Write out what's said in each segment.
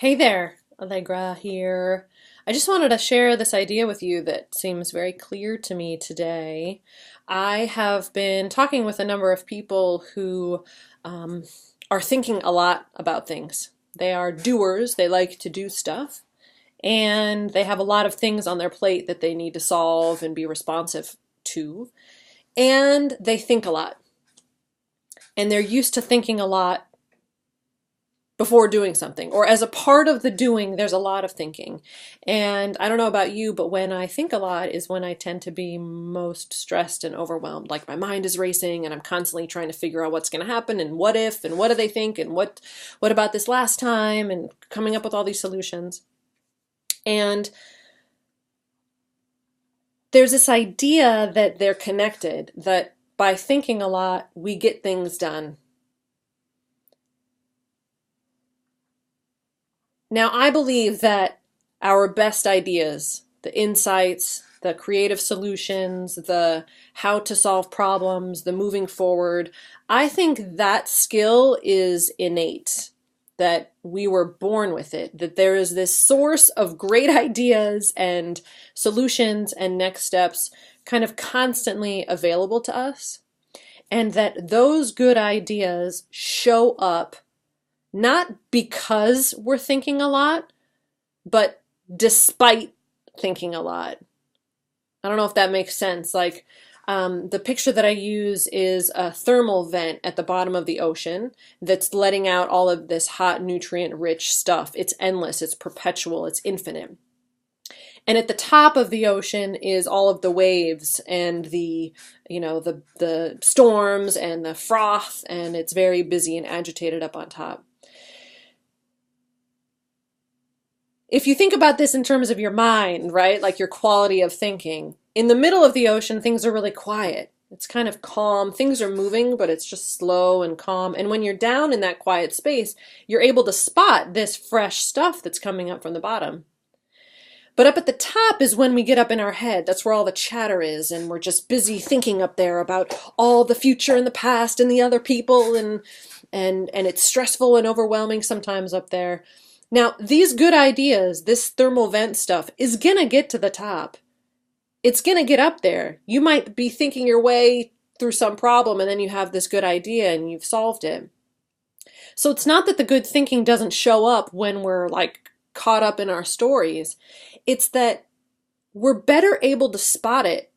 Hey there, Allegra here. I just wanted to share this idea with you that seems very clear to me today. I have been talking with a number of people who um, are thinking a lot about things. They are doers, they like to do stuff, and they have a lot of things on their plate that they need to solve and be responsive to. And they think a lot, and they're used to thinking a lot before doing something, or as a part of the doing, there's a lot of thinking. And I don't know about you, but when I think a lot is when I tend to be most stressed and overwhelmed. Like my mind is racing and I'm constantly trying to figure out what's going to happen and what if and what do they think and what about this last time and coming up with all these solutions. And there's this idea that they're connected, that by thinking a lot, we get things done. Now, I believe that our best ideas, the insights, the creative solutions, the how to solve problems, the moving forward, I think that skill is innate, that we were born with it, that there is this source of great ideas and solutions and next steps kind of constantly available to us, and that those good ideas show up not because we're thinking a lot, but despite thinking a lot. I don't know if that makes sense. Like, the picture that I use is a thermal vent at the bottom of the ocean that's letting out all of this hot, nutrient-rich stuff. It's endless, it's perpetual, it's infinite. And at the top of the ocean is all of the waves and the storms and the froth, and it's very busy and agitated up on top. If you think about this in terms of your mind, right, like your quality of thinking, in the middle of the ocean, things are really quiet. It's kind of calm. Things are moving, but it's just slow and calm. And when you're down in that quiet space, you're able to spot this fresh stuff that's coming up from the bottom. But up at the top is when we get up in our head. That's where all the chatter is, and we're just busy thinking up there about all the future and the past and the other people, and it's stressful and overwhelming sometimes up there. Now, these good ideas, this thermal vent stuff, is gonna get to the top. It's gonna get up there. You might be thinking your way through some problem and then you have this good idea and you've solved it. So it's not that the good thinking doesn't show up when we're like caught up in our stories. It's that we're better able to spot it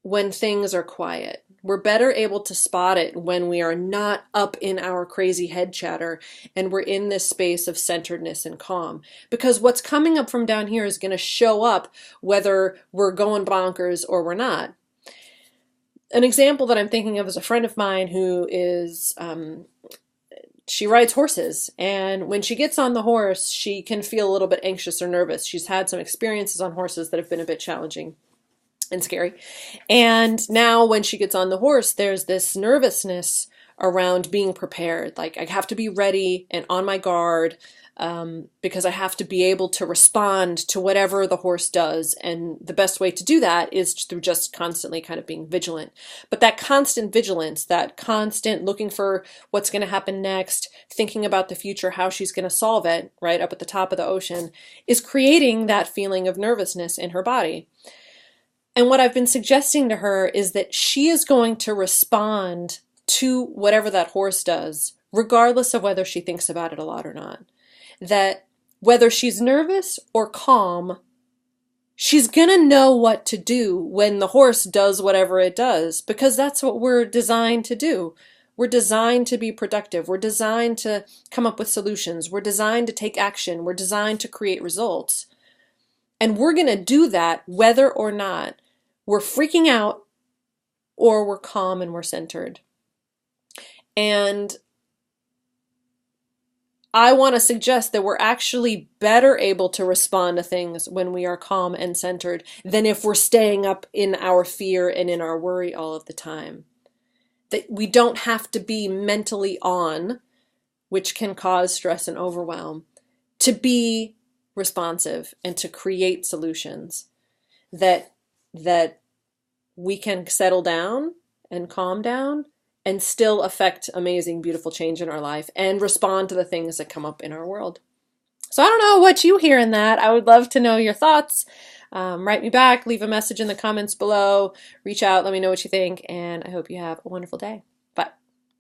when things are quiet. We're better able to spot it when we are not up in our crazy head chatter and we're in this space of centeredness and calm. Because what's coming up from down here is going to show up whether we're going bonkers or we're not. An example that I'm thinking of is a friend of mine who is she rides horses, and when she gets on the horse, she can feel a little bit anxious or nervous. She's had some experiences on horses that have been a bit challenging and scary. And now when she gets on the horse, there's this nervousness around being prepared. Like, I have to be ready and on my guard, because I have to be able to respond to whatever the horse does. And the best way to do that is through just constantly kind of being vigilant. But that constant vigilance, that constant looking for what's going to happen next, thinking about the future, how she's going to solve it, right up at the top of the ocean, is creating that feeling of nervousness in her body. And what I've been suggesting to her is that she is going to respond to whatever that horse does, regardless of whether she thinks about it a lot or not. That whether she's nervous or calm, she's gonna know what to do when the horse does whatever it does, because that's what we're designed to do. We're designed to be productive. We're designed to come up with solutions. We're designed to take action. We're designed to create results. And we're gonna do that whether or not we're freaking out or we're calm and we're centered. And I want to suggest that we're actually better able to respond to things when we are calm and centered than if we're staying up in our fear and in our worry all of the time. That we don't have to be mentally on, which can cause stress and overwhelm, to be responsive and to create solutions. That we can settle down and calm down and still affect amazing, beautiful change in our life and respond to the things that come up in our world. So I don't know what you hear in that. I would love to know your thoughts. Write me back, leave a message in the comments below, reach out, let me know what you think, and I hope you have a wonderful day.